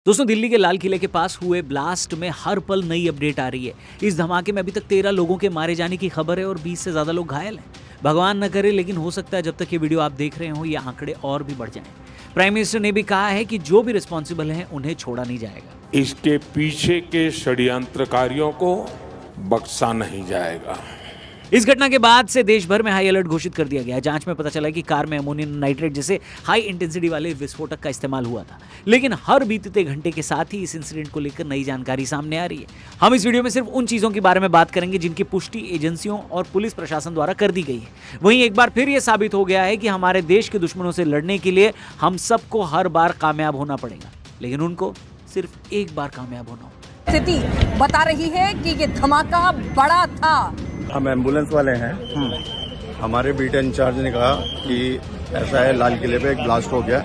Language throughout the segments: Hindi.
दोस्तों, दिल्ली के लाल किले के पास हुए ब्लास्ट में हर पल नई अपडेट आ रही है। इस धमाके में अभी तक 13 लोगों के मारे जाने की खबर है और 20 से ज्यादा लोग घायल हैं। भगवान न करे, लेकिन हो सकता है जब तक ये वीडियो आप देख रहे हो ये आंकड़े और भी बढ़ जाएं। प्राइम मिनिस्टर ने भी कहा है कि जो भी रिस्पॉन्सिबल हैं उन्हें छोड़ा नहीं जाएगा। इसके पीछे के षड्यंत्रकारियों को बख्शा नहीं जाएगा। इस घटना के बाद से देश भर में हाई अलर्ट घोषित कर दिया गया है। जांच में पता चला कि कार में अमोनियम नाइट्रेट जैसे हाई इंटेंसिटी वाले विस्फोटक का इस्तेमाल हुआ था। लेकिन हर बीतते घंटे के साथ ही इस इंसिडेंट को लेकर नई जानकारी सामने आ रही है। हम इस वीडियो में सिर्फ उन चीजों के बारे में बात करेंगे जिनकी पुष्टि एजेंसियों और पुलिस प्रशासन द्वारा कर दी गई है। वहीं एक बार फिर यह साबित हो गया है कि हमारे देश के दुश्मनों से लड़ने के लिए हम सबको हर बार कामयाब होना पड़ेगा, लेकिन उनको सिर्फ एक बार कामयाब होना होगा। स्थिति बता रही है कि ये धमाका बड़ा था। हम एम्बुलेंस वाले हैं। हमारे बीट इंचार्ज ने कहा कि ऐसा है, लाल किले पे एक ब्लास्ट हो गया,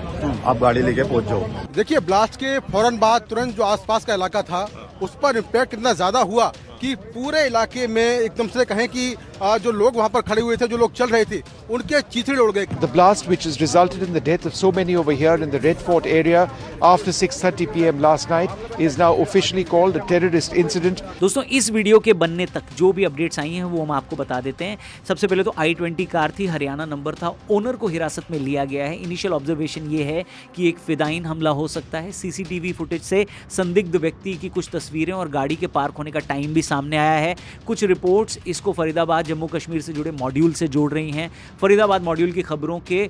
आप गाड़ी लेके पहुंच जाओ। देखिए, ब्लास्ट के फौरन बाद तुरंत जो आसपास का इलाका था उस पर इम्पैक्ट इतना ज्यादा हुआ कि पूरे इलाके में एकदम से कहें कि जो लोग वहां पर खड़े हुए थे, जो लोग चल रहे थे, उनके चीथड़े उड़ गए। The blast, which has resulted in the death of so many over here in the Red Fort area after 6:30 p.m. last night, is now officially called a terrorist incident. दोस्तों, इस वीडियो के बनने तक जो भी अपडेट्स आई हैं वो हम आपको बता देते हैं। सबसे पहले तो i20 कार थी, हरियाणा नंबर था, ओनर को हिरासत में लिया गया है। इनिशियल ऑब्जर्वेशन ये है कि एक फिदाइन हमला हो सकता है। सीसीटीवी फुटेज से संदिग्ध व्यक्ति की कुछ तस्वीरें और गाड़ी के पार्क होने का टाइम भी सामने आया है। कुछ रिपोर्ट्स इसको फरीदाबाद जम्मू कश्मीर से जुड़े मॉड्यूल से जोड़ रही हैं। फरीदाबाद मॉड्यूल की खबरों के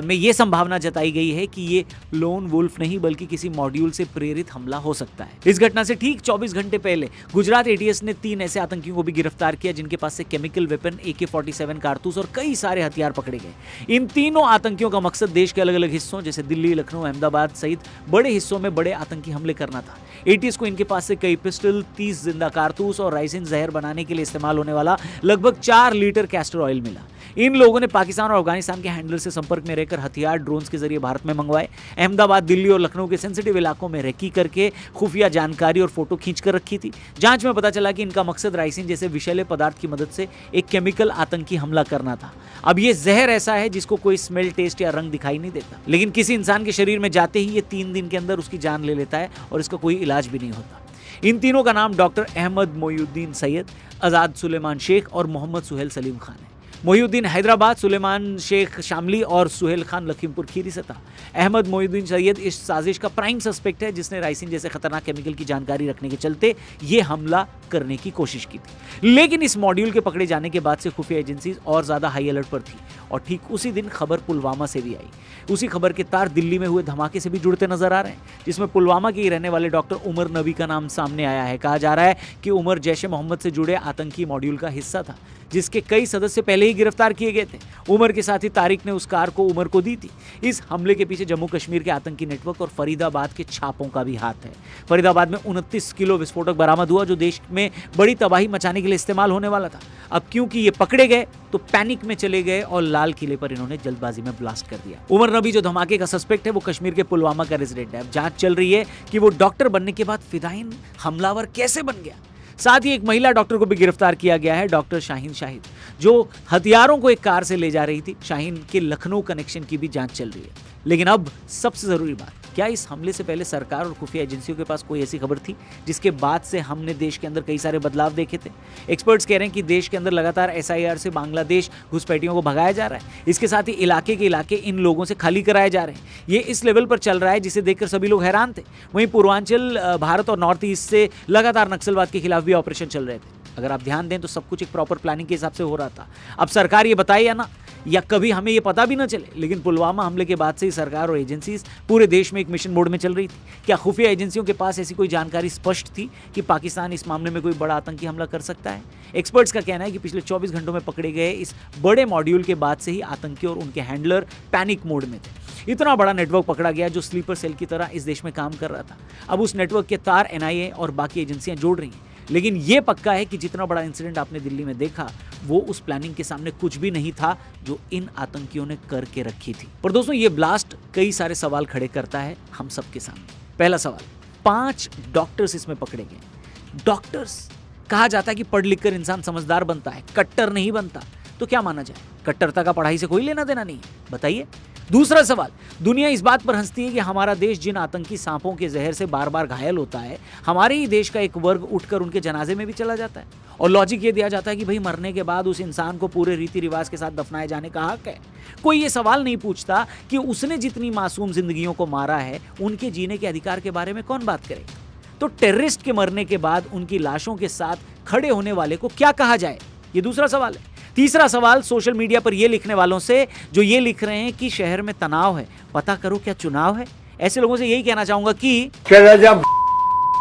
में ये संभावना जताई गई है कि ये लोन वुल्फ नहीं बल्कि किसी मॉड्यूल से प्रेरित हमला हो सकता है। इस घटना से ठीक 24 घंटे पहले गुजरात एटीएस ने 3 ऐसे आतंकियों को भी गिरफ्तार किया जिनके पास से केमिकल वेपन, AK-47 कारतूस और कई सारे हथियार पकड़े गए। इन तीनों आतंकियों का मकसद देश के अलग अलग हिस्सों जैसे दिल्ली, लखनऊ, अहमदाबाद सहित बड़े हिस्सों में बड़े आतंकी हमले करना था। एटीएस को इनके पास से कई पिस्टल, 30 जिंदा कारतूस और राइसिन जहर बनाने के लिए इस्तेमाल होने वाला लगभग 4 लीटर कैस्टर ऑयल मिला। इन लोगों ने पाकिस्तान और अफगानिस्तान के हैंडलर से संपर्क में रहकर हथियार ड्रोन्स के जरिए भारत में मंगवाए। अहमदाबाद, दिल्ली और लखनऊ के सेंसिटिव इलाकों में रेकी करके खुफिया जानकारी और फोटो खींच कर रखी थी। जांच में पता चला कि इनका मकसद राइसिन जैसे विषैले पदार्थ की मदद से एक केमिकल आतंकी हमला करना था। अब ये जहर ऐसा है जिसको कोई स्मेल, टेस्ट या रंग दिखाई नहीं देता, लेकिन किसी इंसान के शरीर में जाते ही ये 3 दिन के अंदर उसकी जान ले लेता है और इसका कोई इलाज भी नहीं होता। इन तीनों का नाम डॉक्टर अहमद मोइनुद्दीन सैयद, आजाद सुलेमान शेख और मोहम्मद सुहेल सलीम खान है। मोइनुद्दीन हैदराबाद, सुलेमान शेख शामली और सुहेल खान लखीमपुर खीरी से था। अहमद मोइनुद्दीन सैयद इस साजिश का प्राइम सस्पेक्ट है जिसने राइसिन जैसे खतरनाक केमिकल की जानकारी रखने के चलते ये हमला करने की कोशिश की थी। लेकिन इस मॉड्यूल के पकड़े जाने के बाद से खुफिया एजेंसीज और ज्यादा हाई अलर्ट पर थी और ठीक उसी दिन खबर पुलवामा से भी आई। उसी खबर के तार दिल्ली में हुए धमाके से भी जुड़ते नजर आ रहे हैं, जिसमें पुलवामा के ही रहने वाले डॉक्टर उमर नबी का नाम सामने आया है। कहा जा रहा है कि उमर जैश ए मोहम्मद से जुड़े आतंकी मॉड्यूल का हिस्सा था जिसके कई सदस्य पहले ही गिरफ्तार किए गए थे। उमर के साथ ही तारिक ने उस कार को उमर को दी थी। इस हमले के पीछे जम्मू कश्मीर के आतंकी नेटवर्क और फरीदाबाद के छापों का भी हाथ है। फरीदाबाद में 29 किलो विस्फोटक बरामद हुआ जो देश में बड़ी तबाही मचाने के लिए इस्तेमाल होने वाला था। अब क्योंकि ये पकड़े गए तो पैनिक में चले गए और लाल किले पर इन्होंने जल्दबाजी में ब्लास्ट कर दिया। उमर नबी जो धमाके का सस्पेक्ट है वो कश्मीर के पुलवामा का रेजिडेंट है। अब जांच चल रही है कि वो डॉक्टर बनने के बाद फिदाइन हमलावर कैसे बन गया। साथ ही एक महिला डॉक्टर को भी गिरफ्तार किया गया है, डॉक्टर शाहीन शाहिद, जो हथियारों को एक कार से ले जा रही थी। शाहीन के लखनऊ कनेक्शन की भी जांच चल रही है। लेकिन अब सबसे जरूरी बात, क्या इस हमले से पहले सरकार और खुफिया एजेंसियों के पास कोई ऐसी खबर थी जिसके बाद से हमने देश के अंदर कई सारे बदलाव देखे थे? एक्सपर्ट्स कह रहे हैं कि देश के अंदर लगातार SIR से बांग्लादेश घुसपैठियों को भगाया जा रहा है। इसके साथ ही इलाके के इलाके इन लोगों से खाली कराए जा रहे हैं। ये इस लेवल पर चल रहा है जिसे देखकर सभी लोग हैरान थे। वहीं पूर्वांचल भारत और नॉर्थ ईस्ट से लगातार नक्सलवाद के खिलाफ भी ऑपरेशन चल रहे थे। अगर आप ध्यान दें तो सब कुछ एक प्रॉपर प्लानिंग के हिसाब से हो रहा था। अब सरकार ये बताए या ना, या कभी हमें ये पता भी ना चले, लेकिन पुलवामा हमले के बाद से ही सरकार और एजेंसीज पूरे देश में एक मिशन मोड में चल रही थी। क्या खुफिया एजेंसियों के पास ऐसी कोई जानकारी स्पष्ट थी कि पाकिस्तान इस मामले में कोई बड़ा आतंकी हमला कर सकता है? एक्सपर्ट्स का कहना है कि पिछले 24 घंटों में पकड़े गए इस बड़े मॉड्यूल के बाद से ही आतंकी और उनके हैंडलर पैनिक मोड में थे। इतना बड़ा नेटवर्क पकड़ा गया जो स्लीपर सेल की तरह इस देश में काम कर रहा था। अब उस नेटवर्क के तार NIA और बाकी एजेंसियां जोड़ रही हैं। लेकिन यह पक्का है कि जितना बड़ा इंसिडेंट आपने दिल्ली में देखा वो उस प्लानिंग के सामने कुछ भी नहीं था जो इन आतंकियों ने करके रखी थी। पर दोस्तों, ये ब्लास्ट कई सारे सवाल खड़े करता है हम सबके सामने। पहला सवाल, 5 डॉक्टर्स इसमें पकड़े गए। डॉक्टर्स, कहा जाता है कि पढ़ लिख कर इंसान समझदार बनता है, कट्टर नहीं बनता। तो क्या माना जाए, कट्टरता का पढ़ाई से कोई लेना देना नहीं है? बताइए। दूसरा सवाल, दुनिया इस बात पर हंसती है कि हमारा देश जिन आतंकी सांपों के जहर से बार बार घायल होता है, हमारे ही देश का एक वर्ग उठकर उनके जनाजे में भी चला जाता है और लॉजिक ये दिया जाता है कि भाई मरने के बाद उस इंसान को पूरे रीति रिवाज के साथ दफनाए जाने का हक है। कोई ये सवाल नहीं पूछता कि उसने जितनी मासूम जिंदगियों को मारा है, उनके जीने के अधिकार के बारे में कौन बात करेगा। तो टेररिस्ट के मरने के बाद उनकी लाशों के साथ खड़े होने वाले को क्या कहा जाए, ये दूसरा सवाल है। तीसरा सवाल, सोशल मीडिया पर ये लिखने वालों से जो ये लिख रहे हैं कि शहर में तनाव है, पता करो क्या चुनाव है। ऐसे लोगों से यही कहना चाहूंगा कि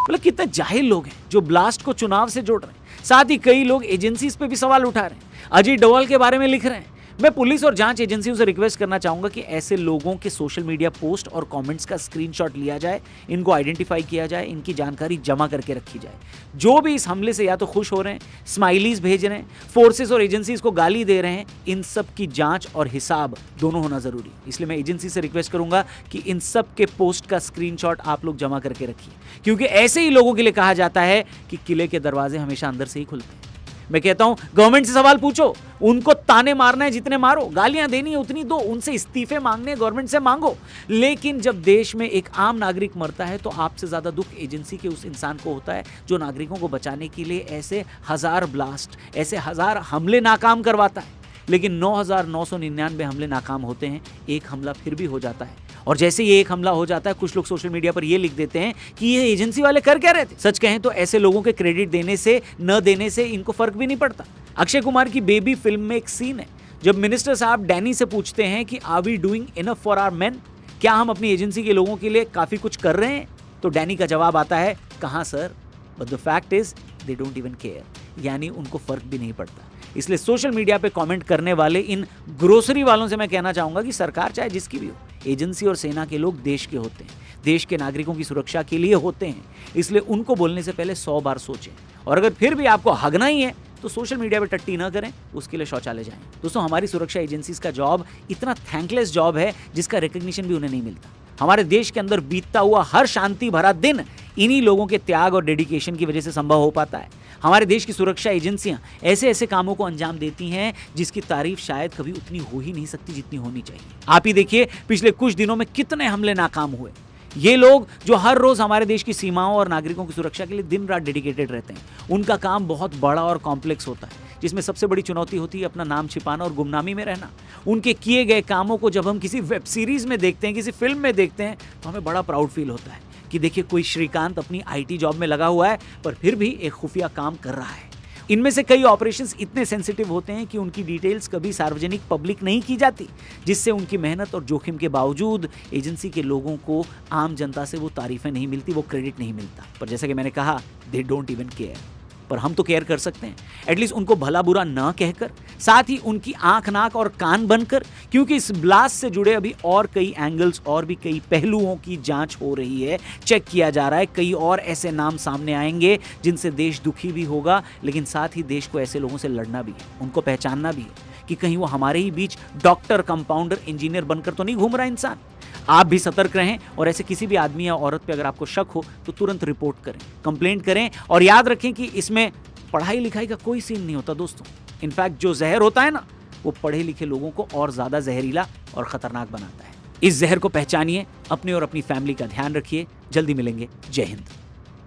मतलब कितने जाहिल लोग हैं जो ब्लास्ट को चुनाव से जोड़ रहे हैं। साथ ही कई लोग एजेंसीज पे भी सवाल उठा रहे हैं, अजीत डोवाल के बारे में लिख रहे हैं। मैं पुलिस और जांच एजेंसियों से रिक्वेस्ट करना चाहूंगा कि ऐसे लोगों के सोशल मीडिया पोस्ट और कमेंट्स का स्क्रीनशॉट लिया जाए, इनको आइडेंटिफाई किया जाए, इनकी जानकारी जमा करके रखी जाए। जो भी इस हमले से या तो खुश हो रहे हैं, स्माइलीज भेज रहे हैं, फोर्सेस और एजेंसीज को गाली दे रहे हैं, इन सब की जांच और हिसाब दोनों होना जरूरी। इसलिए मैं एजेंसी से रिक्वेस्ट करूंगा कि इन सब के पोस्ट का स्क्रीनशॉट आप लोग जमा करके रखिए, क्योंकि ऐसे ही लोगों के लिए कहा जाता है कि किले के दरवाजे हमेशा अंदर से ही खुलते हैं। मैं कहता हूं गवर्नमेंट से सवाल पूछो, उनको ताने मारना है जितने मारो, गालियां देनी है उतनी दो, उनसे इस्तीफे मांगने गवर्नमेंट से मांगो। लेकिन जब देश में एक आम नागरिक मरता है तो आपसे ज्यादा दुख एजेंसी के उस इंसान को होता है जो नागरिकों को बचाने के लिए ऐसे हजार ब्लास्ट, ऐसे हजार हमले नाकाम करवाता है। लेकिन 9,999 हमले नाकाम होते हैं, एक हमला फिर भी हो जाता है। और जैसे ये एक हमला हो जाता है, कुछ लोग सोशल मीडिया पर ये लिख देते हैं कि ये एजेंसी वाले कर क्या रहे थे। सच कहें तो ऐसे लोगों के क्रेडिट देने से न देने से इनको फर्क भी नहीं पड़ता। अक्षय कुमार की बेबी फिल्म में एक सीन है जब मिनिस्टर साहब डैनी से पूछते हैं कि are we doing enough for our men, क्या हम अपनी एजेंसी के लोगों के लिए काफी कुछ कर रहे हैं। तो डैनी का जवाब आता है, कहां sir, but the fact is they don't even care, यानी उनको फर्क भी नहीं पड़ता। इसलिए सोशल मीडिया पे कमेंट करने वाले इन ग्रोसरी वालों से मैं कहना चाहूंगा कि सरकार चाहे जिसकी भी हो, एजेंसी और सेना के लोग देश के होते हैं, देश के नागरिकों की सुरक्षा के लिए होते हैं। इसलिए उनको बोलने से पहले 100 बार सोचें। और अगर फिर भी आपको हगना ही है तो सोशल मीडिया पे टट्टी ना करें, उसके लिए शौचालय जाएं। दोस्तों, हमारी सुरक्षा एजेंसीज का जॉब इतना थैंकलेस जॉब है जिसका रिकग्निशन भी उन्हें नहीं मिलता। हमारे देश के अंदर बीतता हुआ हर शांति भरा दिन इन्हीं लोगों के त्याग और डेडिकेशन की वजह से संभव हो पाता है। हमारे देश की सुरक्षा एजेंसियां ऐसे ऐसे कामों को अंजाम देती हैं जिसकी तारीफ शायद कभी उतनी हो ही नहीं सकती जितनी होनी चाहिए। आप ही देखिए पिछले कुछ दिनों में कितने हमले नाकाम हुए। ये लोग जो हर रोज हमारे देश की सीमाओं और नागरिकों की सुरक्षा के लिए दिन रात डेडिकेटेड रहते हैं, उनका काम बहुत बड़ा और कॉम्प्लेक्स होता है, जिसमें सबसे बड़ी चुनौती होती है अपना नाम छिपाना और गुमनामी में रहना। उनके किए गए कामों को जब हम किसी वेब सीरीज में देखते हैं, किसी फिल्म में देखते हैं, तो हमें बड़ा प्राउड फील होता है कि देखिए कोई श्रीकांत अपनी IT जॉब में लगा हुआ है पर फिर भी एक खुफिया काम कर रहा है। इनमें से कई ऑपरेशंस इतने सेंसिटिव होते हैं कि उनकी डिटेल्स कभी सार्वजनिक पब्लिक नहीं की जाती, जिससे उनकी मेहनत और जोखिम के बावजूद एजेंसी के लोगों को, आम जनता से वो तारीफें नहीं मिलती, वो क्रेडिट नहीं मिलता। पर जैसा कि मैंने कहा, दे डोंट इवन केयर। पर हम तो केयर कर सकते हैं, एटलीस्ट उनको भला बुरा ना कहकर, साथ ही उनकी आंख नाक और कान बनकर, क्योंकि इस ब्लास्ट से जुड़े अभी और कई एंगल्स और भी कई पहलुओं की जांच हो रही है, चेक किया जा रहा है। कई और ऐसे नाम सामने आएंगे जिनसे देश दुखी भी होगा, लेकिन साथ ही देश को ऐसे लोगों से लड़ना भी है, उनको पहचानना भी है कि कहीं वो हमारे ही बीच डॉक्टर, कंपाउंडर, इंजीनियर बनकर तो नहीं घूम रहा इंसान। आप भी सतर्क रहें और ऐसे किसी भी आदमी या औरत पे अगर आपको शक हो तो तुरंत रिपोर्ट करें, कंप्लेंट करें। और याद रखें कि इसमें पढ़ाई लिखाई का कोई सीन नहीं होता दोस्तों। इनफैक्ट जो जहर होता है ना, वो पढ़े लिखे लोगों को और ज्यादा जहरीला और खतरनाक बनाता है। इस जहर को पहचानिए, अपने और अपनी फैमिली का ध्यान रखिए। जल्दी मिलेंगे। जय हिंद।